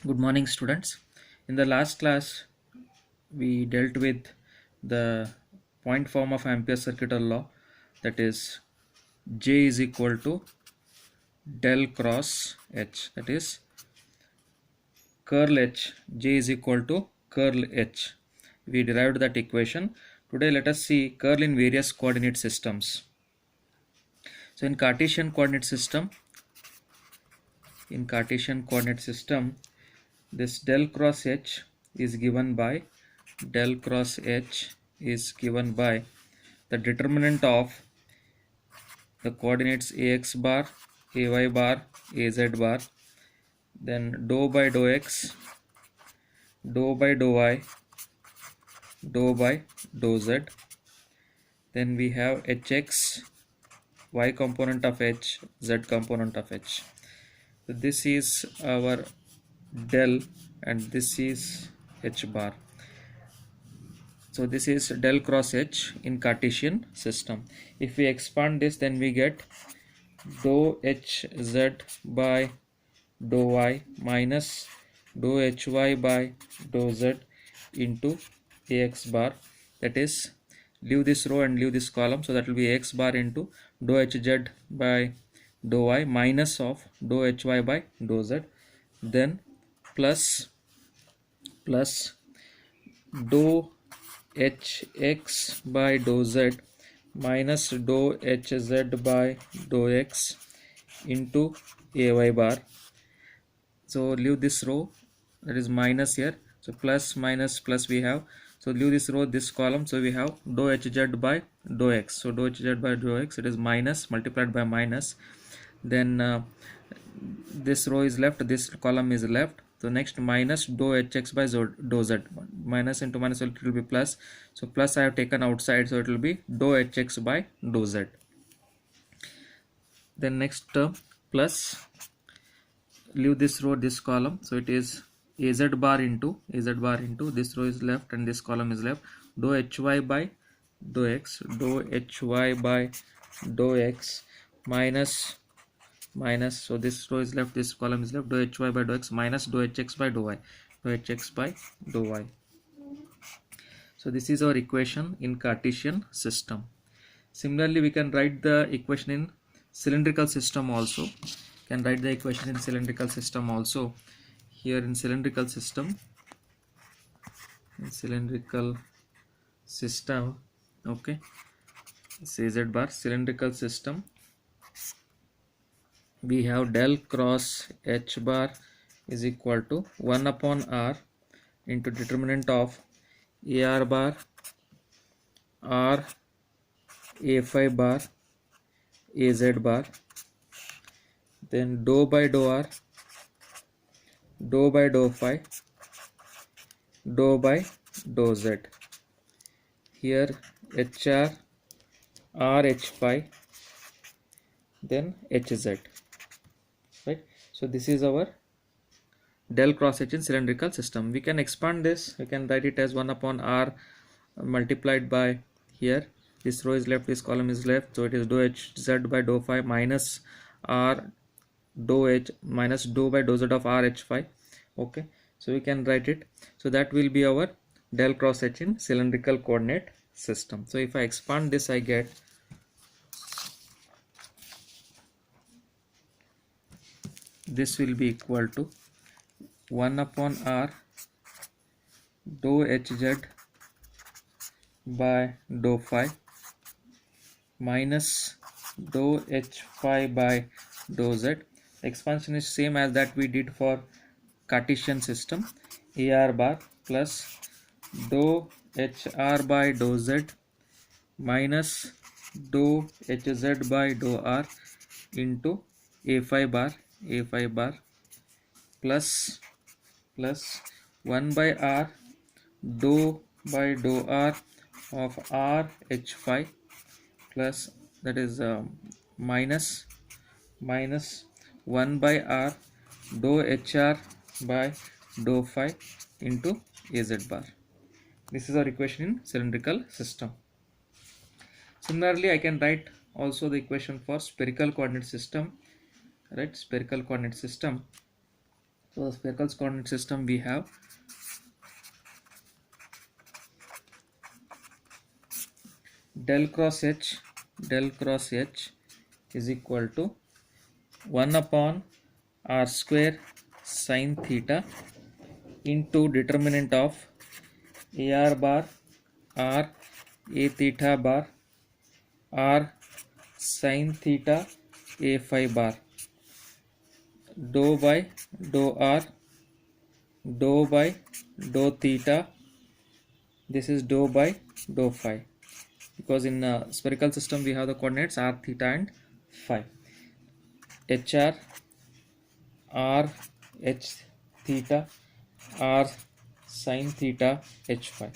Good morning, students. In the last class, we dealt with the point form of Ampere's circular law, that is J is equal to del cross H, that is curl H. J is equal to curl H. We derived that equation. Today, let us see curl in various coordinate systems. So, in Cartesian coordinate system, this del cross H is given by the determinant of the coordinates ax bar, ay bar, az bar, then dou by dou x, dou by dou y, dou by dou z. Then we have hx, y component of h, z component of h. So this is our del and this is h bar. So this is del cross h in Cartesian system. If we expand this, then we get dou hz by dou y minus dou hy by dou z into ax bar. That is, leave this row and leave this column, so that will be ax bar into dou hz by dou y minus of dou hy by dou z, then plus dou hx by dou z minus dou hz by dou x into ay bar. So leave this row, that is minus here, so plus minus plus we have, so leave this row, this column, so we have dou hz by dou x. So dou hz by dou x, it is minus multiplied by minus, then this row is left, this column is left. So next minus dou hx by dou z, minus into minus, so it will be plus. So plus I have taken outside, so it will be dou hx by dou z. Then next term plus, leave this row, this column, so it is az bar into this row is left and this column is left, dou hy by dou x, minus, so this row is left, this column is left, dou hy by dou x minus dou hx by dou y. So this is our equation in Cartesian system. Similarly, we can write the equation in cylindrical system also. Here in cylindrical system, okay, z bar, cylindrical system, we have del cross h bar is equal to 1 upon r into determinant of ar bar, r, a5 bar, az bar, then dou by dou r, dou by dou phi, dou by dou z. Here hr, r h phi, then hz, right? So this is our del cross h in cylindrical system. We can expand this, we can write it as 1 upon r multiplied by, here this row is left, this column is left, so it is dou hz by dou phi minus r dou h minus dou by dou z of r h phi. Okay, so we can write it, so that will be our del cross h in cylindrical coordinate system. So if I expand this, I get this will be equal to 1 upon r dou hz by dou phi minus dou h phi by dou z. Expansion is same as that we did for Cartesian system, ar bar plus dou hr by dou z minus dou hz by dou r into a5 bar plus 1 by r dou by dou r of r h phi plus, that is minus 1 by r dou hr by dou phi into az bar. This is our equation in cylindrical system. Similarly, I can write also the equation for spherical coordinate system, right? Spherical coordinate system, So the spherical coordinate system we have del cross h is equal to 1 upon r square sine theta into determinant of ar bar r a theta bar r sine theta a phi bar dou by dou r dou by dou theta. This is dou by dou phi, because in spherical system we have the coordinates r theta and phi. hr r h theta r sine theta h phi.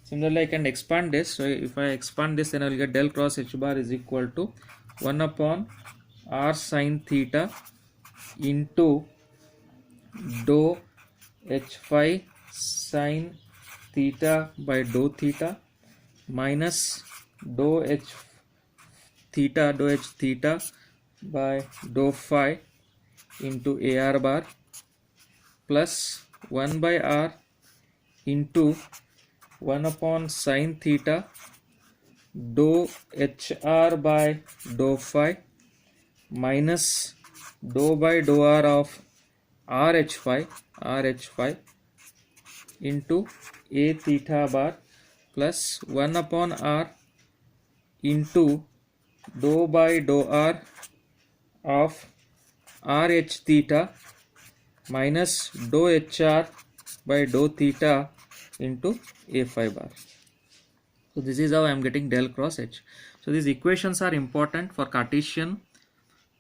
Similarly, I can expand this. So if I expand this, then I will get del cross h bar is equal to 1 upon r sine theta into dou h phi sine theta by dou theta minus dou h theta by dou phi into ar bar plus 1 by r into 1 upon sine theta dou hr by dou phi minus dou by dou r of rh phi into a theta bar plus 1 upon r into dou by dou r of rh theta minus dou hr by dou theta into a phi bar. So this is how I am getting del cross h. So these equations are important for Cartesian,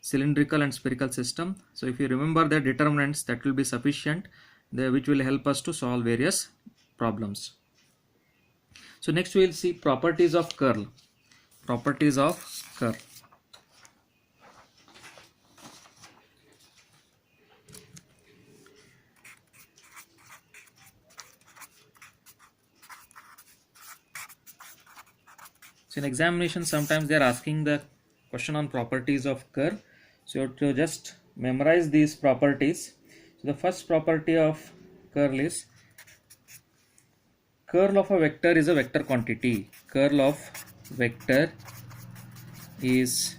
cylindrical and spherical system. So if you remember the determinants, that will be sufficient, which will help us to solve various problems. So next we will see properties of curl. Properties of curl. So in examination, sometimes they are asking the question on properties of curl. So you have to just memorize these properties. So the first property of curl is curl of a vector is a vector quantity. Curl of vector is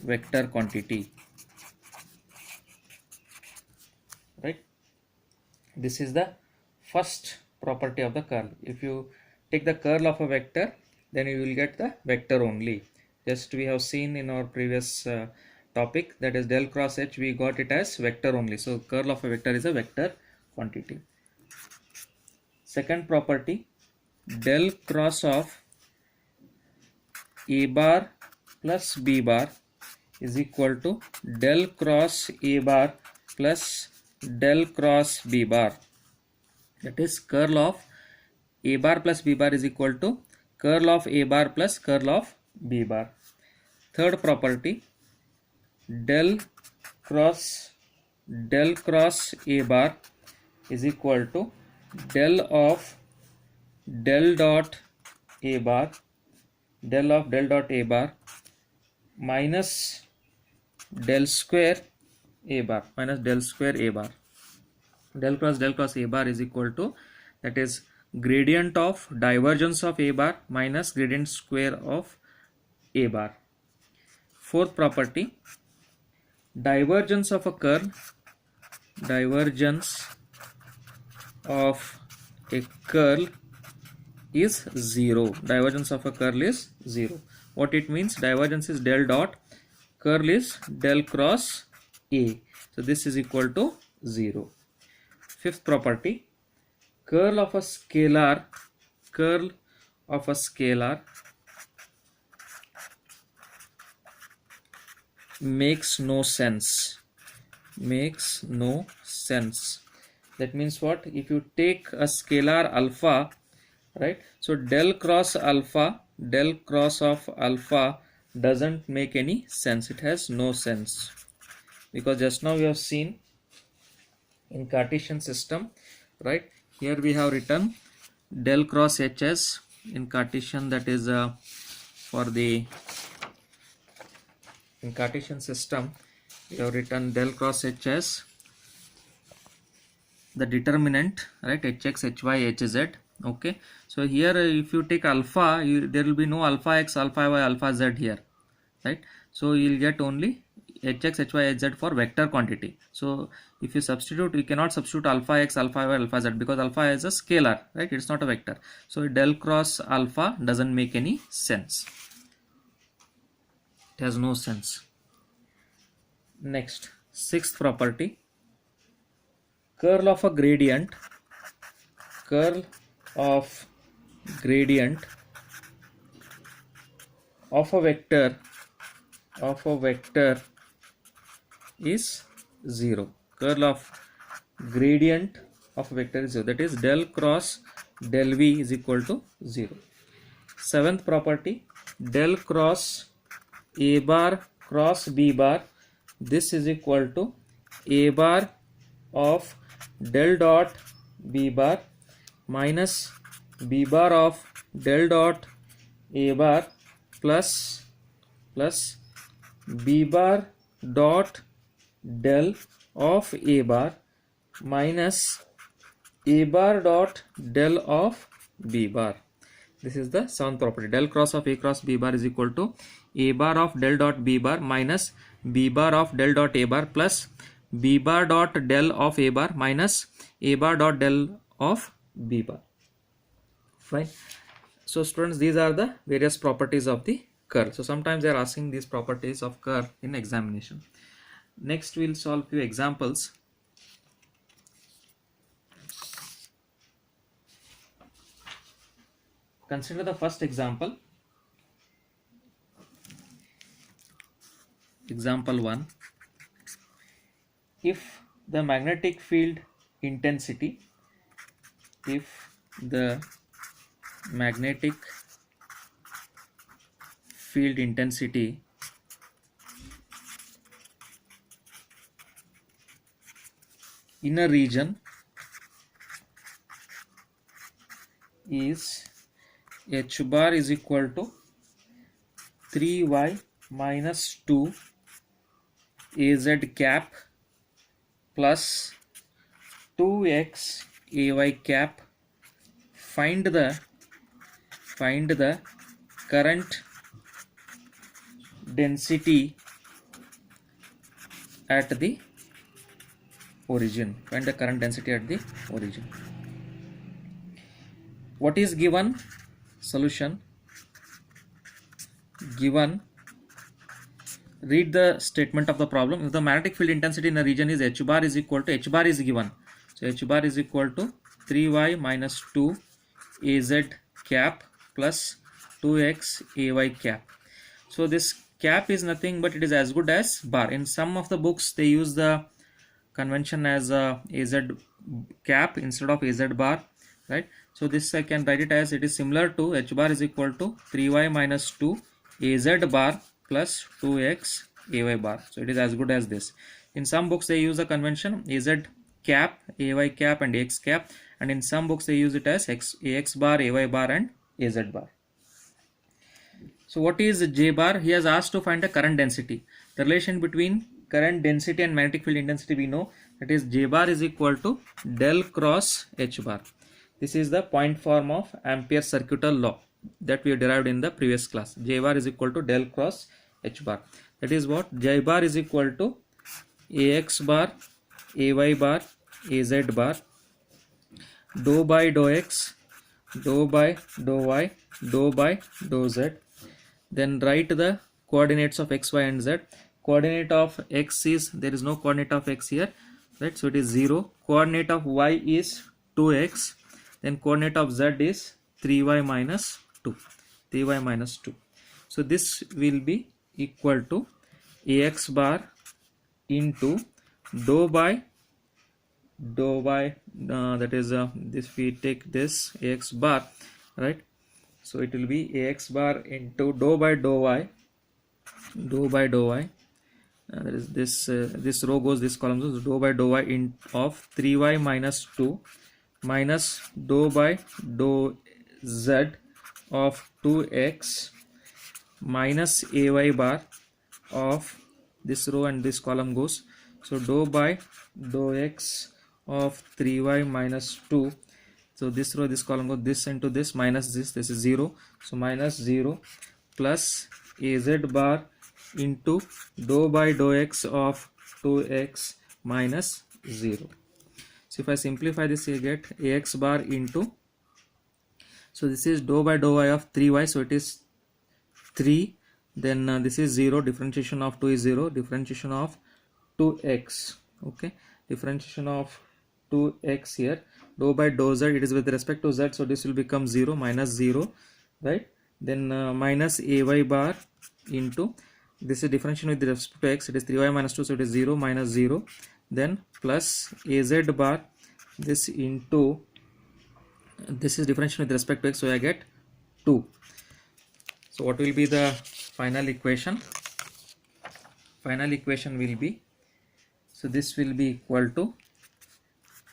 vector quantity. Right? This is the first property of the curl. If you take the curl of a vector, then you will get the vector only. Just we have seen in our previous topic, that is del cross h, we got it as vector only. So curl of a vector is a vector quantity. Second property, del cross of a bar plus b bar is equal to del cross a bar plus del cross b bar. That is curl of a bar plus b bar is equal to curl of a bar plus curl of b bar. Third property, del cross a bar is equal to del of del dot a bar minus del square a bar Del cross a bar is equal to, that is gradient of divergence of a bar minus gradient square of a bar. Fourth property, divergence of a curl is 0. Divergence of a curl is 0. What it means? Divergence is del dot, curl is del cross a. So this is equal to 0. Fifth property, curl of a scalar makes no sense. That means what? If you take a scalar alpha, right? So del cross of alpha doesn't make any sense. It has no sense, because just now we have seen in Cartesian system, right? Here we have written del cross hs in Cartesian, that is in Cartesian system we have written del cross hs the determinant, right? Hx, hy, hz. Okay, so here if you take alpha, there will be no alpha x, alpha y, alpha z here, right? So you will get only hx, hy, hz for vector quantity. So if you substitute, you cannot substitute alpha x, alpha y, alpha z, because alpha is a scalar, right? It's not a vector. So del cross alpha doesn't make any sense. It has no sense. Next, sixth property, curl of a gradient, curl of gradient of a vector is 0. Curl of gradient of a vector is 0. That is del cross del v is equal to 0. Seventh property, del cross a bar cross b bar, this is equal to a bar of del dot b bar minus b bar of del dot a bar plus b bar dot del of a bar minus a bar dot del of b bar. This is the seventh property. Del cross of a cross b bar is equal to a bar of del dot b bar minus b bar of del dot a bar plus b bar dot del of a bar minus a bar dot del of b bar. Fine. So students, these are the various properties of the curl. So sometimes they are asking these properties of curl in examination. Next we will solve few examples. Consider the first example. Example 1. If the magnetic field intensity, in a region is h bar is equal to 3y minus 2 az cap plus 2x ay cap, find the current density at the origin. Find the current density at the origin. What is given? Solution given. Read the statement of the problem. If the magnetic field intensity in a region is h bar is equal to, h bar is given, so h bar is equal to 3y minus 2 az cap plus 2x ay cap. So this cap is nothing but it is as good as bar. In some of the books they use the convention as az cap instead of az bar, right? So this I can write it as, it is similar to h bar is equal to 3y minus 2 az bar plus 2x ay bar. So it is as good as this. In some books they use the convention az cap, ay cap and x cap, and in some books they use it as ax bar, ay bar and az bar. So what is J bar? He has asked to find the current density. The relation between current density and magnetic field intensity we know, that is J bar is equal to del cross H bar. This is the point form of Ampere's circuital law that we have derived in the previous class. J bar is equal to del cross H bar. That is what? J bar is equal to Ax bar, Ay bar, Az bar, dou by dou x, dou by dou y, dou by dou z. Then write the coordinates of x, y and z. Coordinate of x is, there is no coordinate of x here, right? So it is 0. Coordinate of y is 2x. Then coordinate of z is 3y minus 2. 3y minus 2. So this will be equal to Ax bar into dou by that is this, we take this Ax bar, right? So it will be Ax bar into dou by dou y, that is this this row goes, this column goes, dou by dou y in of 3y minus 2 minus dou by dou z of 2x minus ay bar of this row and this column goes, so dou by dou x of 3y minus 2. So this row, this column, go this into this, minus this is 0. So minus 0 plus az bar into dou by dou x of 2x minus 0. So if I simplify this, I get ax bar into, so this is dou by dou y of 3y, so it is 3, then this is 0, differentiation of 2 is 0, differentiation of 2x, okay, differentiation of 2x here, dou by dou z, it is with respect to z, so this will become 0, minus 0, right, then minus ay bar into, this is differentiation with respect to x, it is 3y minus 2, so it is 0, minus 0, then plus az bar, this into, this is differentiation with respect to x, so I get 2. So what will be the final equation? Final equation will be, so this will be equal to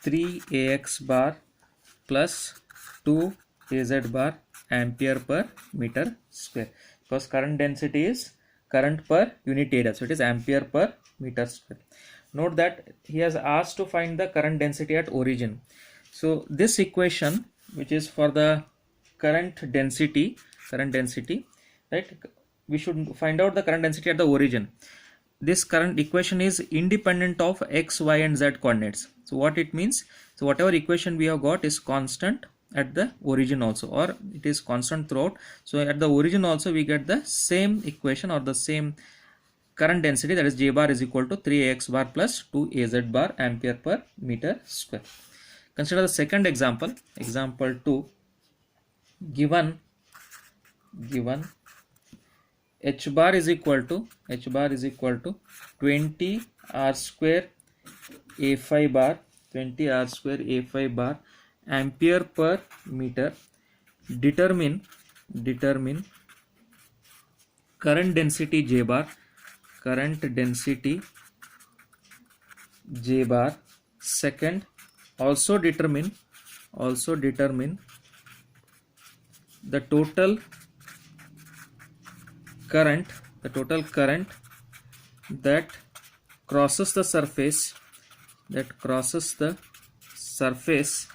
3ax bar plus 2az bar ampere per meter square, because current density is current per unit area, so it is ampere per meter square. Note that he has asked to find the current density at origin. So this equation, which is for the current density, right, we should find out the current density at the origin. This current equation is independent of x, y and z coordinates. So what it means, so whatever equation we have got is constant at the origin also, or it is constant throughout. So at the origin also we get the same equation or the same current density, that is J bar is equal to 3ax bar plus 2az bar ampere per meter square. Consider the second example, example 2. Given h bar is equal to 20 r square a5 bar, 20 r square a5 bar ampere per meter. Determine current density J bar, second, also determine the total current that crosses the surface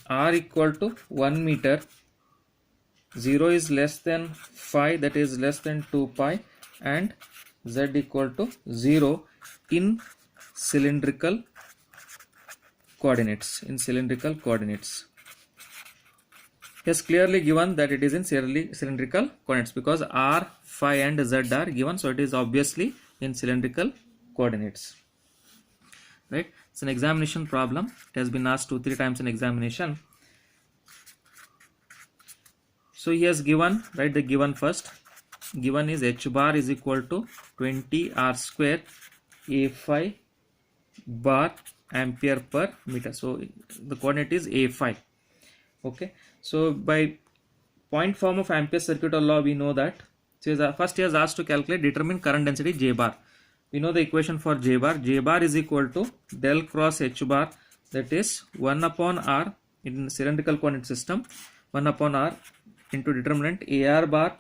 r equal to 1 meter, 0 is less than 5, that is less than 2 pi, and z equal to 0 in cylindrical coordinates. He has clearly given that it is in cylindrical coordinates, because r, phi and z are given, so it is obviously in cylindrical coordinates, right? It's an examination problem. It has been asked 2-3 times in examination. So he has given, right, the given first. Given is h bar is equal to 20 r square a5 bar ampere per meter. So the coordinate is a5. Okay. So by point form of Ampere's circuit law, we know that. So first he has asked to calculate, determine current density J bar. We know the equation for J bar. J bar is equal to del cross H bar, that is 1 upon R in cylindrical coordinate system, 1 upon R into determinant AR bar,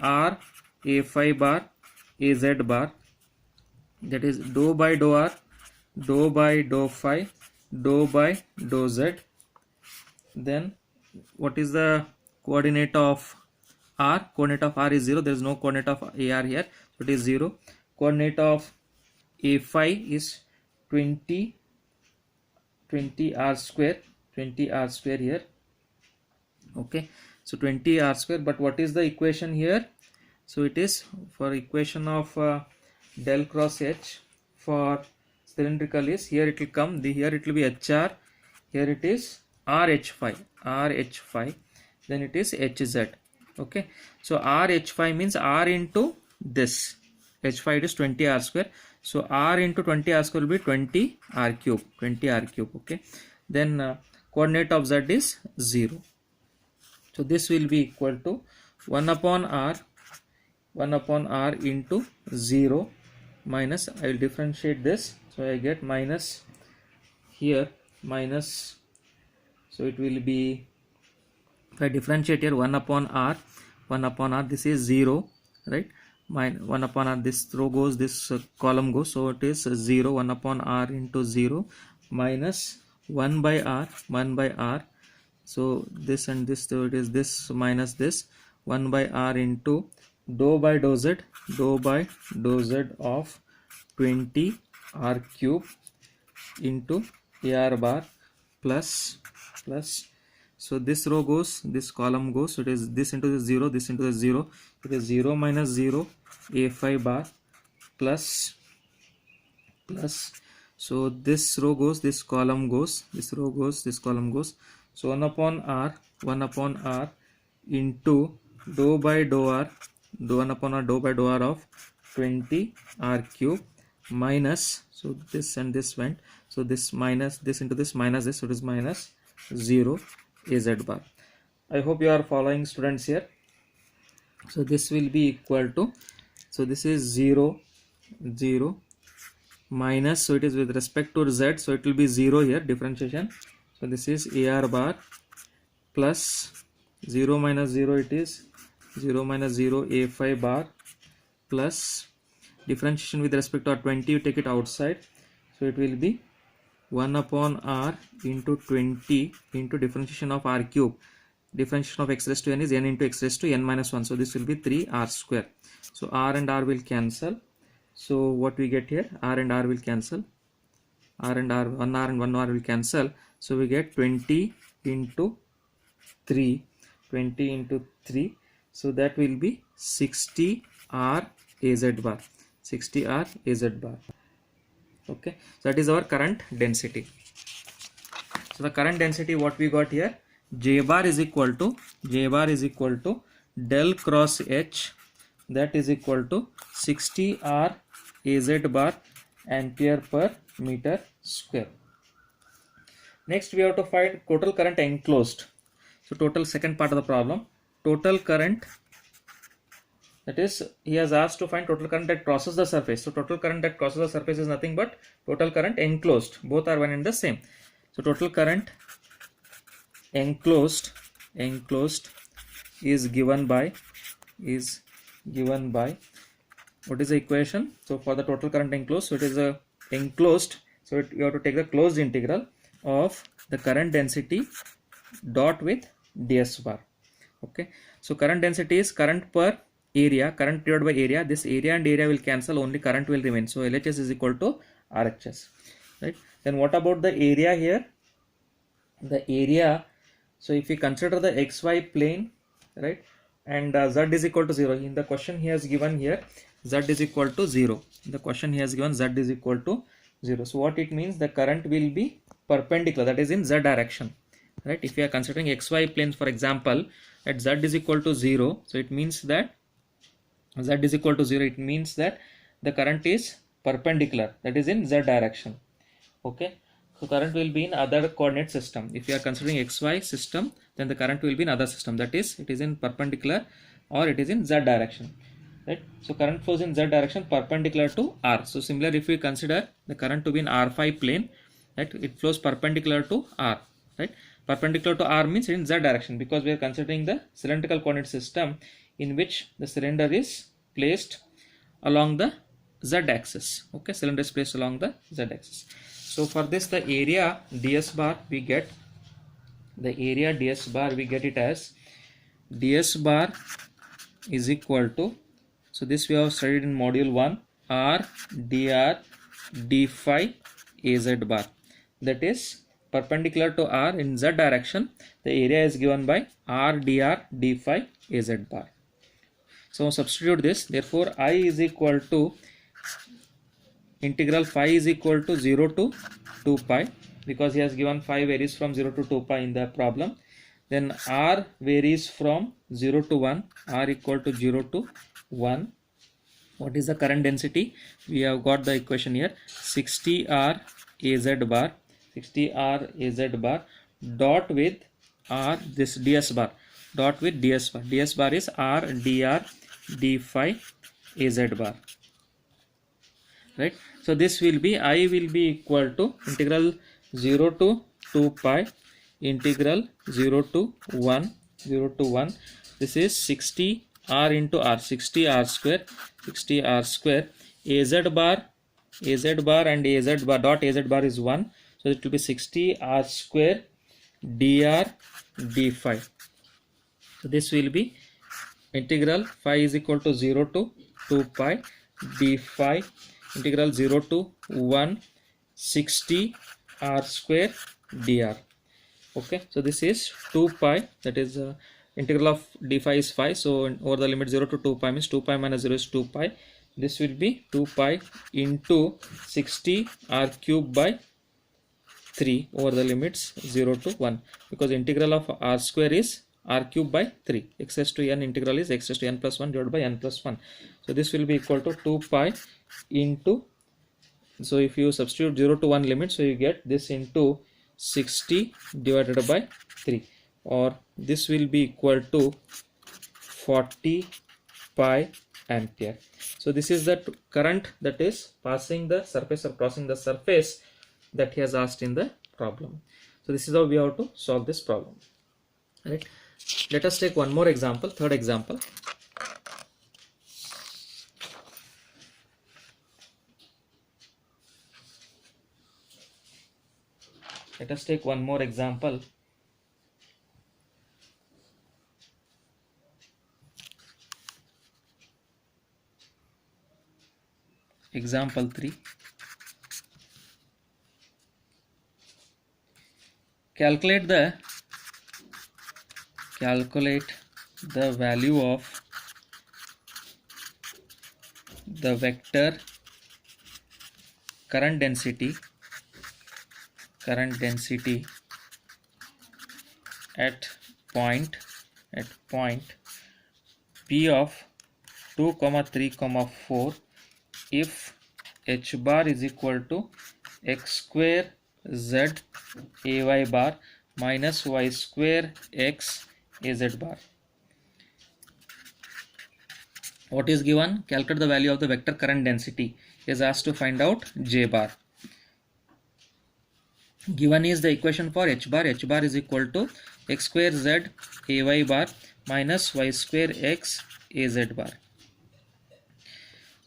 R, A5 bar, AZ bar, that is dou by dou R, dou by dou phi, dou by dou Z. Then what is the coordinate of R? Coordinate of R is 0. There is no coordinate of AR here, so it is 0. Coordinate of A5 is 20 R square, 20 R square here. Okay, so 20 R square. But what is the equation here? So it is for equation of del cross H for cylindrical is, here it will come, here it will be HR, here it is RH5, then it is HZ. Okay, so RH5 means R into this, H5 it is 20 R square, so R into 20 R square will be 20 R cube. Okay, then coordinate of Z is 0. So this will be equal to 1 upon R into 0 minus, I will differentiate this, so I get minus here, minus, so it will be, if I differentiate here, 1 upon R, this is 0, right, 1 upon r, this row goes, this column goes, so it is 0, 1 upon r into 0 minus 1 by r, 1 by r, so this and this, so it is this minus this 1 by r into dou by dou z, dou by dou z of 20 r cube into ar bar plus, so this row goes, this column goes, so it is this into the 0, this into the 0, it is 0 minus 0 a5 bar plus, so this row goes, this column goes, this row goes, this column goes, so 1 upon r, 1 upon r into dou by dou r, 1 upon r dou by dou r of 20 r cube minus, so this and this went, so this minus this into this minus this, so it is minus 0 az bar. I hope you are following, students, here. So this will be equal to, so this is 0 0 minus, so it is with respect to z, so it will be 0 here, differentiation, so this is ar bar plus 0 minus 0, it is 0 minus 0 a5 bar plus differentiation with respect to r 20, you take it outside, so it will be 1 upon r into 20 into differentiation of r cube, differentiation of x raised to n is n into x raised to n minus 1, so this will be 3r square, so r and r will cancel, so what we get here, r and r will cancel, r and r, 1r and 1r will cancel, so we get 20 into 3, 20 into 3, so that will be 60r az bar, 60r az bar. Okay, so that is our current density. So the current density what we got here, J bar is equal to del cross H, that is equal to 60R Az bar ampere per meter square. Next we have to find total current enclosed. So total, second part of the problem, total current, that is he has asked to find total current that crosses the surface. So total current that crosses the surface is nothing but total current enclosed, both are one and the same. So total current enclosed is given by what is the equation? So for the total current enclosed, so it is a enclosed, so you have to take the closed integral of the current density dot with ds bar. Okay, so current density is current per area, current divided by area, this area and area will cancel, only current will remain, so LHS is equal to RHS, right? Then what about the area here? The area, so if we consider the xy plane, right, and z is equal to 0, in the question he has given here z is equal to 0, in the question he has given z is equal to 0, so what it means, the current will be perpendicular, that is in z direction, right? If we are considering xy planes, for example, at z is equal to 0, so it means that z is equal to 0, it means that the current is perpendicular, that is in z direction. Okay, so current will be in other coordinate system. If you are considering xy system, then the current will be in other system, that is it is in perpendicular or it is in z direction, right? So current flows in z direction perpendicular to r. So similar, if we consider the current to be in r5 plane, right, it flows perpendicular to r, right? Perpendicular to r means in z direction, because we are considering the cylindrical coordinate system in which the cylinder is placed along the z axis. Okay, cylinder is placed along the z axis. So for this, the area ds bar we get, it as ds bar is equal to, so this we have studied in module 1, r dr d phi az bar, that is perpendicular to r in z direction, the area is given by r dr d phi az bar. So substitute this, therefore I is equal to integral phi is equal to 0 to 2 pi, because he has given phi varies from 0 to 2 pi in the problem. Then r varies from 0 to 1, r equal to 0 to 1. What is the current density? We have got the equation here, 60R Az bar, 60R Az bar dot with r, this ds bar, dot with ds bar. Ds bar is r dr d phi Az bar, right? So this will be, I will be equal to integral 0 to 2 pi integral 0 to 1, this is 60 r into r, 60 r square, 60 r square, az bar and az bar dot az bar is 1, so it will be 60 r square dr d phi. So this will be integral phi is equal to 0 to 2 pi d phi integral 0 to 160 r square dr. Okay, so this is 2 pi, that is integral of d phi is phi, so over the limit 0 to 2 pi means 2 pi minus 0 is 2 pi. This will be 2 pi into 60 r cube by 3 over the limits 0 to 1, because integral of r square is r cube by 3, x raised to n integral is x raised to n plus 1 divided by n plus 1. So this will be equal to 2 pi into, so if you substitute 0 to 1 limit, so you get this into 60 divided by 3, or this will be equal to 40 pi ampere. So this is the current that is passing the surface or crossing the surface that he has asked in the problem. So this is how we have to solve this problem, right? Let us take one more example, third example. Let us take one more example. Example 3. Calculate the value of the vector current density at point P of 2, 3, 4 if h bar is equal to x square z ay bar minus y square x az bar. What is given? Calculate the value of the vector current density. He is asked to find out j bar. Given is the equation for h bar. H bar is equal to x square z ay bar minus y square x az bar.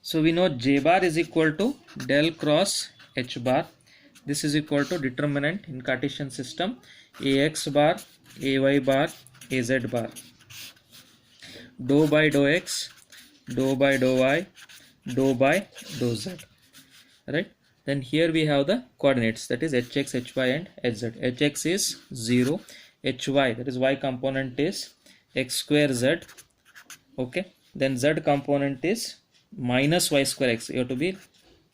So we know j bar is equal to del cross h bar. This is equal to determinant in Cartesian system ax bar, ay bar, az bar. Dou by dou x, dou by dou y, dou by dou z. Right? Then here we have the coordinates, that is hx, hy and hz. Hx is 0, hy, that is y component is x square z. Okay. Then z component is minus y square x. You have to be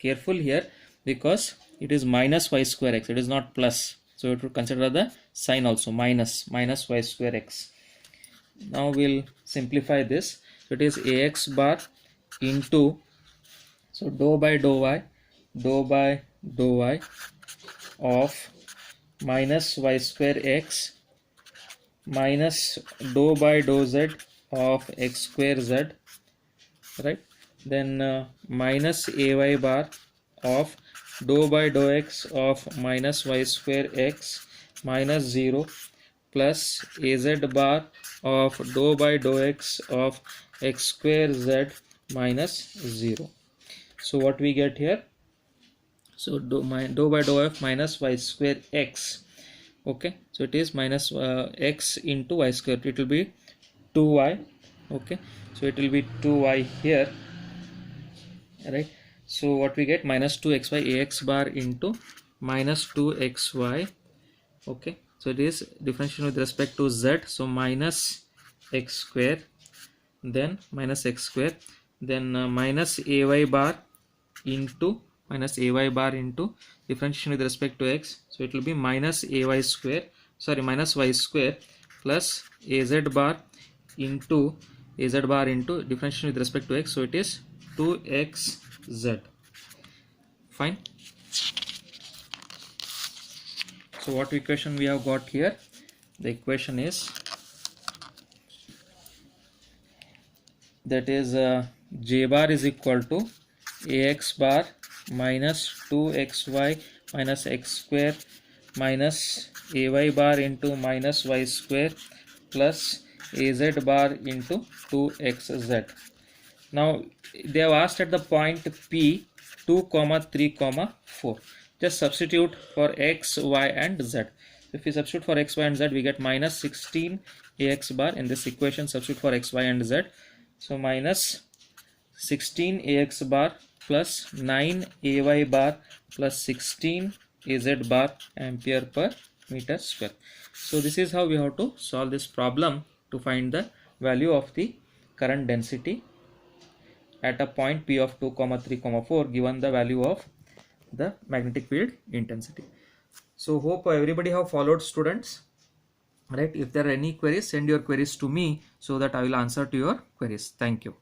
careful here because it is minus y square x, it is not plus, so you have to consider the sign also, minus y square x. Now we'll simplify this. So it is ax bar into, so dou by dou y of minus y square x minus dou by dou z of x square z, right? Then minus ay bar of dou by dou x of minus y square x minus 0 plus az bar of dou by dou x of x square z minus 0. So what we get here? So dou by dou f minus y square x. Okay, so it is minus x into y square. It will be 2y. Okay, so it will be 2y here, right? So what we get? Minus 2xy ax bar into minus 2xy. Okay, so it is differentiation with respect to z, so minus x square, then minus x square, then minus ay bar into differentiation with respect to x, so it will be minus ay square, sorry, minus y square plus az bar into differentiation with respect to x, so it is 2xz. Fine. So what equation we have got here? The equation is, that is j bar is equal to ax bar minus 2xy minus x square minus ay bar into minus y square plus Az bar into 2xz. Now they have asked at the point P 2, 3, 4. Just substitute for x, y and z. If we substitute for x, y and z, we get minus 16 ax bar. In this equation, substitute for x, y and z. So minus 16 ax bar plus 9 ay bar plus 16 az bar ampere per meter square. So this is how we have to solve this problem to find the value of the current density at a point P of 2, 3, 4 given the value of the magnetic field intensity. So hope everybody have followed, students, right? If there are any queries, send your queries to me so that I will answer to your queries. Thank you.